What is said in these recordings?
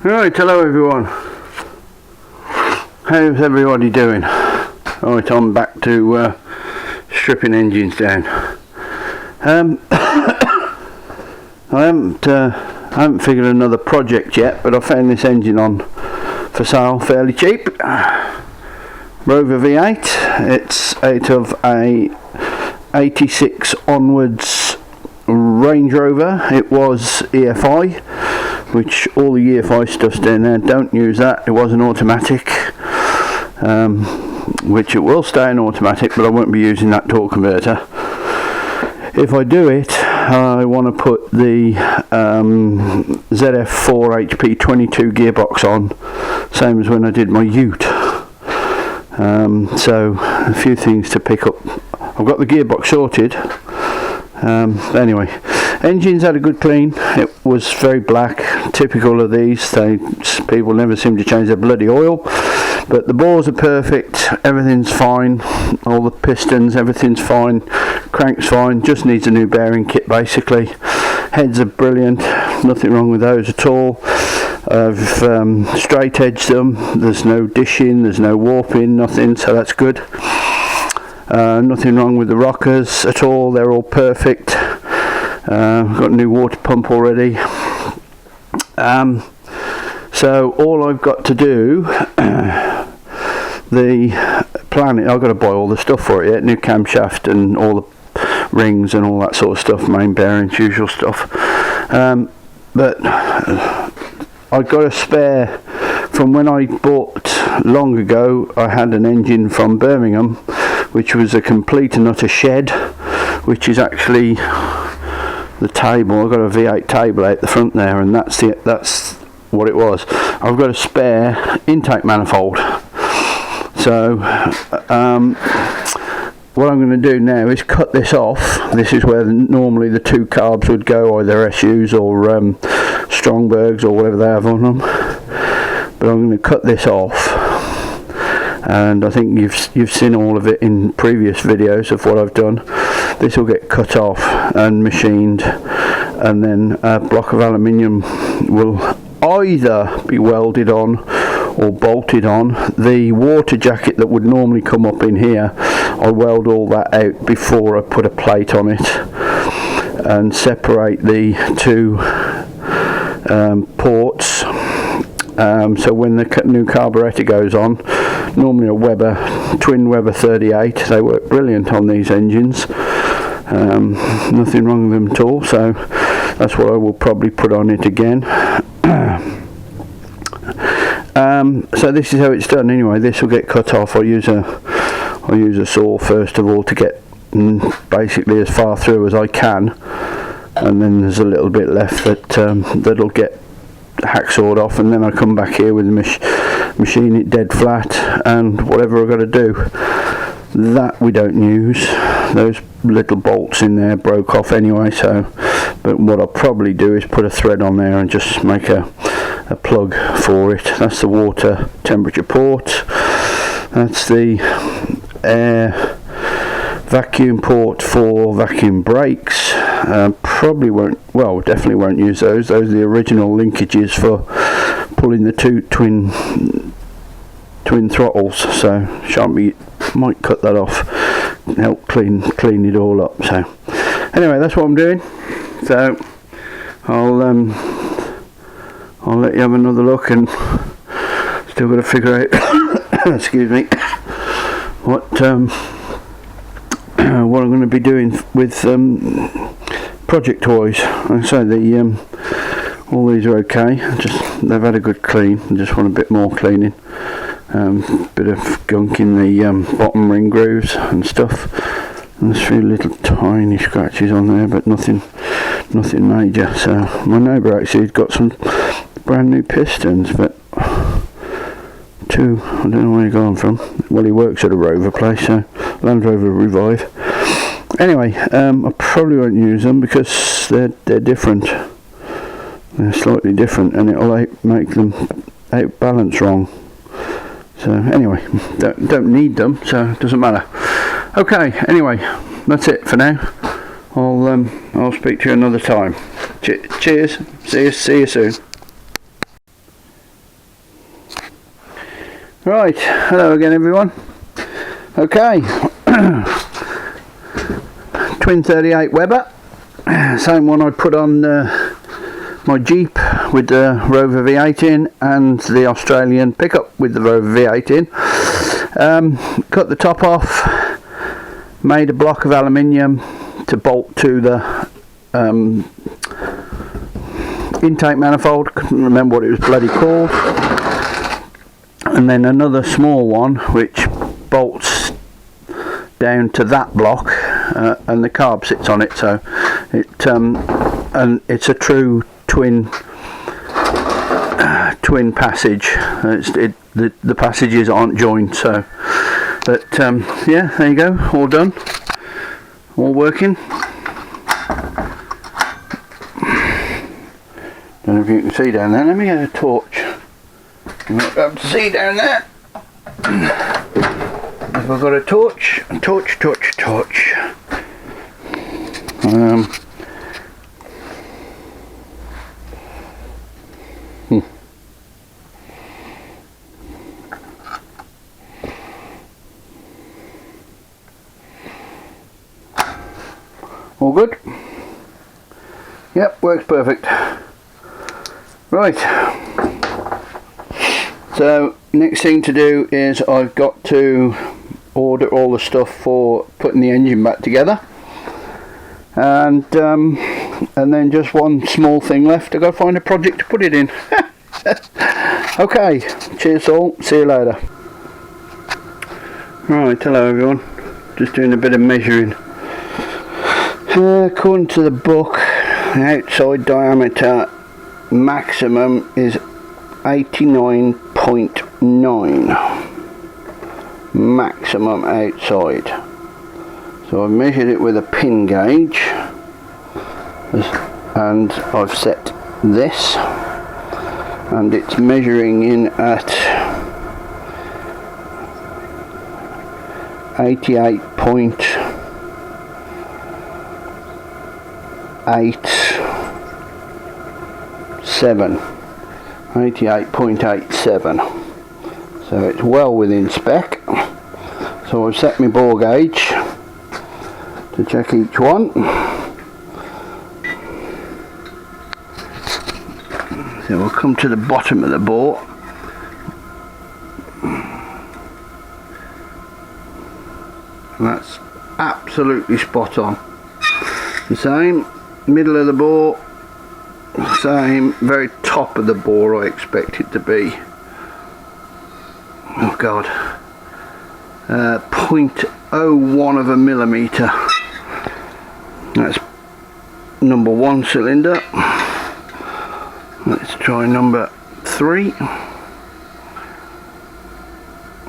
Right, hello everyone. How's everybody doing? Right, I'm back to stripping engines down. I haven't figured another project yet, but I found this engine on for sale fairly cheap. Rover V8. It's out of a 86 onwards Range Rover. It was EFI, which all the EFI stuff's down there. Don't use that. It was an automatic, which it will stay an automatic, but I won't be using that torque converter. If I do it, I want to put the ZF4 HP 22 gearbox on, same as when I did my Ute. So a few things to pick up. I've got the gearbox sorted. Anyway, engine's had a good clean. It was very black, typical of these. People never seem to change their bloody oil, but the bores are perfect, everything's fine, all the pistons, everything's fine, crank's fine, just needs a new bearing kit basically. Heads are brilliant, nothing wrong with those at all. I've straight edged them, there's no dishing, there's no warping, nothing, so that's good. Nothing wrong with the rockers at all, they're all perfect. Got a new water pump already. So all I've got to do, the planet, I've got to buy all the stuff for it yet, new camshaft and all the rings and all that sort of stuff, main bearings, usual stuff. But I got a spare from when I bought long ago. I had an engine from Birmingham, which was a complete and utter shed, which is actually the table. I've got a V8 table out the front there, and that's what it was. I've got a spare intake manifold. So what I'm going to do now is cut this off. This is where normally the two carbs would go, either SUs or Strongbergs or whatever they have on them. But I'm going to cut this off, and I think you've seen all of it in previous videos of what I've done. This will get cut off and machined, and then a block of aluminium will either be welded on or bolted on. The water jacket that would normally come up in here, I weld all that out before I put a plate on it and separate the two ports. So when the new carburetor goes on, normally a twin Weber 38, they work brilliant on these engines. Nothing wrong with them at all, so that's what I will probably put on it again. So this is how it's done anyway. This will get cut off. I'll use a saw first of all to get basically as far through as I can, and then there's a little bit left that'll get hacksawed off, and then I come back here with the machine it dead flat, and whatever I've got to do. That we don't use. Those little bolts in there broke off anyway, so but what I'll probably do is put a thread on there and just make a plug for it. That's the water temperature port. That's the air vacuum port for vacuum brakes. Probably won't, well, definitely won't use those. Those are the original linkages for pulling the two twin throttles, so might cut that off, help clean it all up. So anyway, that's what I'm doing. So I'll let you have another look, and still got to figure out excuse me, what I'm going to be doing with project wise. Like I say, all these are okay, they've had a good clean. I just want a bit more cleaning. Bit of gunk in the bottom ring grooves and stuff. And there's a few little tiny scratches on there, but nothing major. So my neighbour actually has got some brand new pistons, but I don't know where he's gone from. Well, he works at a Rover place, so Land Rover Revive. Anyway, I probably won't use them because they're different. They're slightly different, and it'll make them outbalance wrong. So anyway, don't need them, so it doesn't matter. Okay, anyway, that's it for now. I'll speak to you another time. Cheers. See you soon. Right, hello again everyone. Okay, twin 38 Weber, same one I put on my Jeep with the Rover V8 in, and the Australian pickup with the Rover V8 in. Cut the top off, made a block of aluminium to bolt to the intake manifold, couldn't remember what it was bloody called, and then another small one which bolts down to that block, and the carb sits on it, so it and it's a true twin passage. The passages aren't joined, so but yeah, there you go, all done, all working. Don't know if you can see down there. Let me get a torch. You might be able to see down there. Have I got a torch? Torch. All good? Yep, works perfect. Right, so next thing to do is I've got to order all the stuff for putting the engine back together, and then just one small thing left. I've got to find a project to put it in. Okay, cheers all, see you later. Right, hello everyone, just doing a bit of measuring. According to the book, the outside diameter maximum is 89.9 maximum outside. So I've measured it with a pin gauge, and I've set this, and it's measuring in at 88.87. So it's well within spec. So I've set my bore gauge to check each one. So we'll come to the bottom of the bore. And that's absolutely spot on. The same, middle of the bore, same, very top of the bore I expect it to be. Oh god, 0.01 of a millimetre. That's number 1 cylinder. Let's try number 3.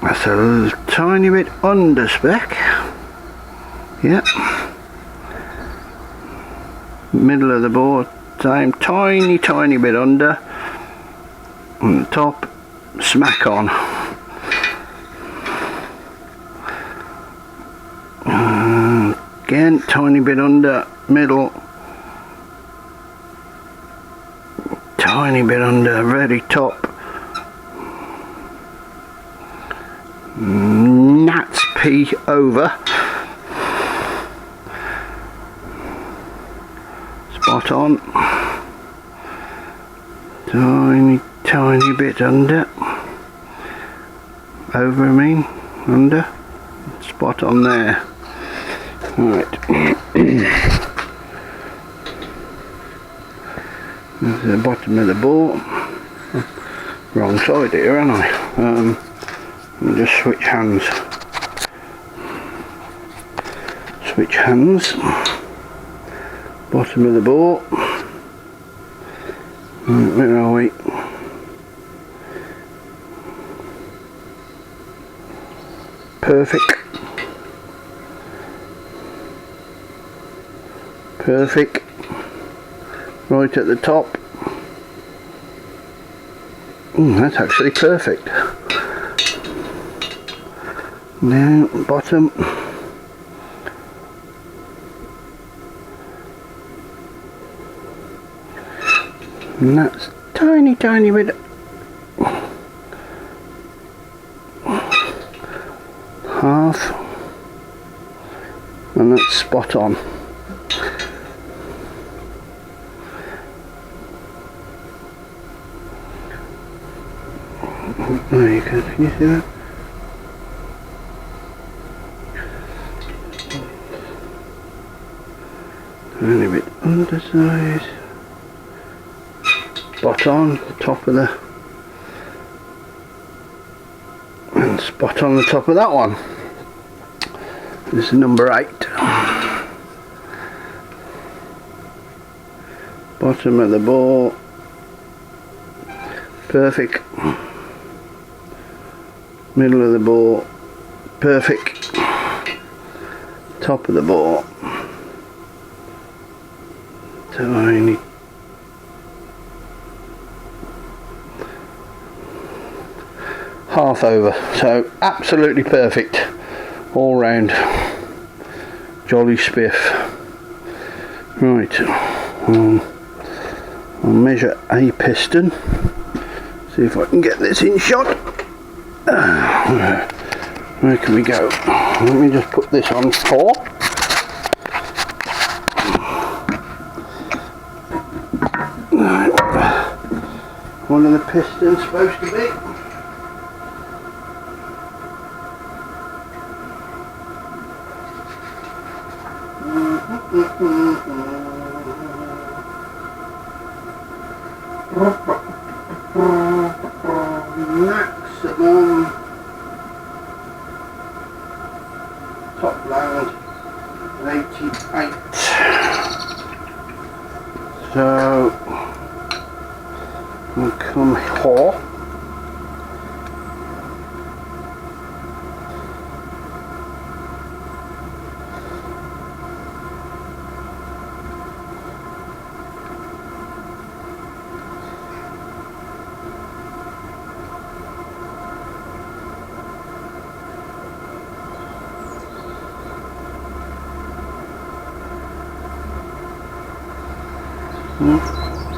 That's a tiny bit under spec. Yep. Middle of the bore, same, tiny bit under. On the top, smack on. Again, tiny bit under, middle, tiny bit under, very top. Nat's P over. Spot on. Tiny bit under. Over, I mean, under. Spot on there. Right. There's the bottom of the bore. Wrong side here, aren't I? Let me just switch hands. Switch hands. Bottom of the bore. Right, where are we? Perfect. Perfect. Right at the top. That's actually perfect. Now, bottom. And that's tiny bit and that's spot on. There you go, can you see that? A little bit underside. Spot on, top of the, and spot on the top of that one. This is number 8. Bottom of the ball. Perfect. Middle of the ball. Perfect. Top of the ball. Tiny. Half over. So absolutely perfect. All round. Jolly spiff. Right. I'll measure a piston. See if I can get this in shot. Where can we go? Let me just put this on 4. One of the pistons supposed to be. Maximum top load 88. So we'll come here.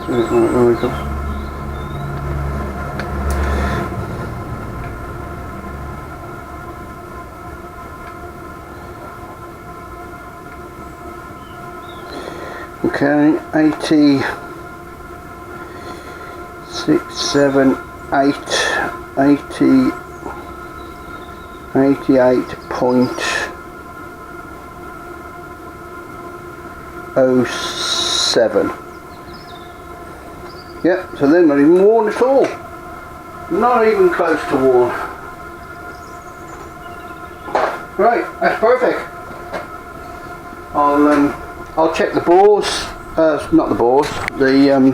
There we go. Okay, 86, 7, 8, 80, 88.07. Yep, so they're not even worn at all. Not even close to worn. Right, that's perfect. I'll check the bores, not the bores, the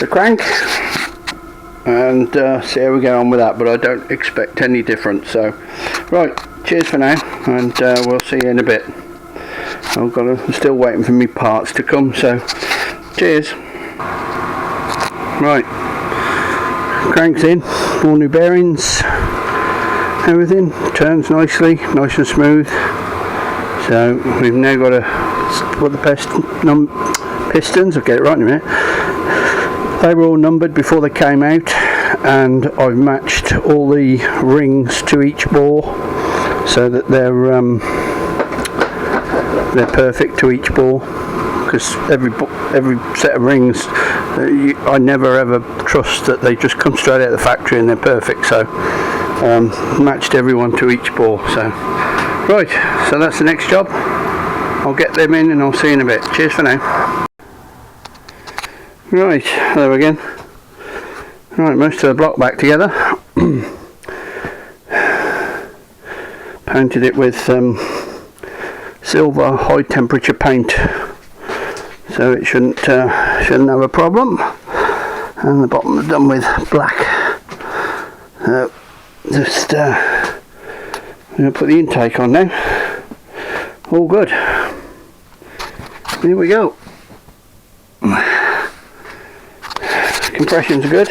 crank, and see how we get on with that. But I don't expect any difference. So, right, cheers for now, and we'll see you in a bit. I'm still waiting for me parts to come. So, cheers. Right, crank's in, all new bearings, everything turns nicely, nice and smooth. So we've now got to put the pistons, I'll get it right in a minute. They were all numbered before they came out, and I've matched all the rings to each bore so that they're perfect to each bore, because every set of rings, I never ever trust that they just come straight out of the factory and they're perfect. So matched everyone to each bore. So right, so that's the next job. I'll get them in and I'll see you in a bit. Cheers for now. Right, hello again. Right, most of the block back together. Painted it with silver high temperature paint, so it shouldn't have a problem. And the bottom is done with black. Just I'm going to put the intake on now. All good. Here we go. Compressions are good.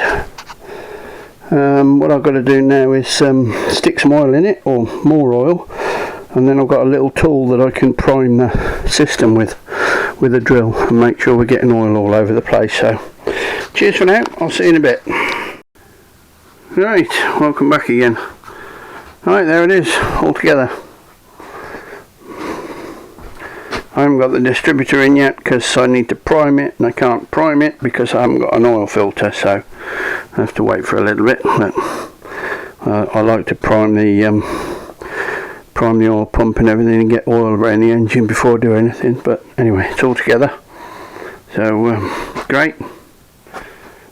What I've got to do now is stick some oil in it, or more oil, and then I've got a little tool that I can prime the system with a drill and make sure we're getting oil all over the place. So cheers for now, I'll see you in a bit. Right, welcome back again. Right, there it is, all together. I haven't got the distributor in yet because I need to prime it, and I can't prime it because I haven't got an oil filter, so I have to wait for a little bit. But I like to prime the oil pump and everything and get oil around the engine before I do anything. But anyway, it's all together, so great,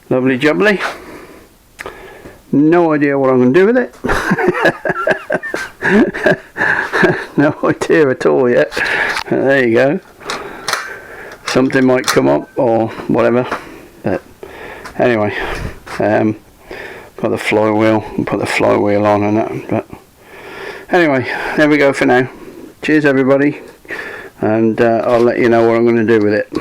lovely jubbly. No idea what I'm going to do with it. No idea at all yet. There you go. Something might come up or whatever. But anyway, got the flywheel. Put the flywheel on and that. But anyway, there we go for now. Cheers everybody, and I'll let you know what I'm going to do with it.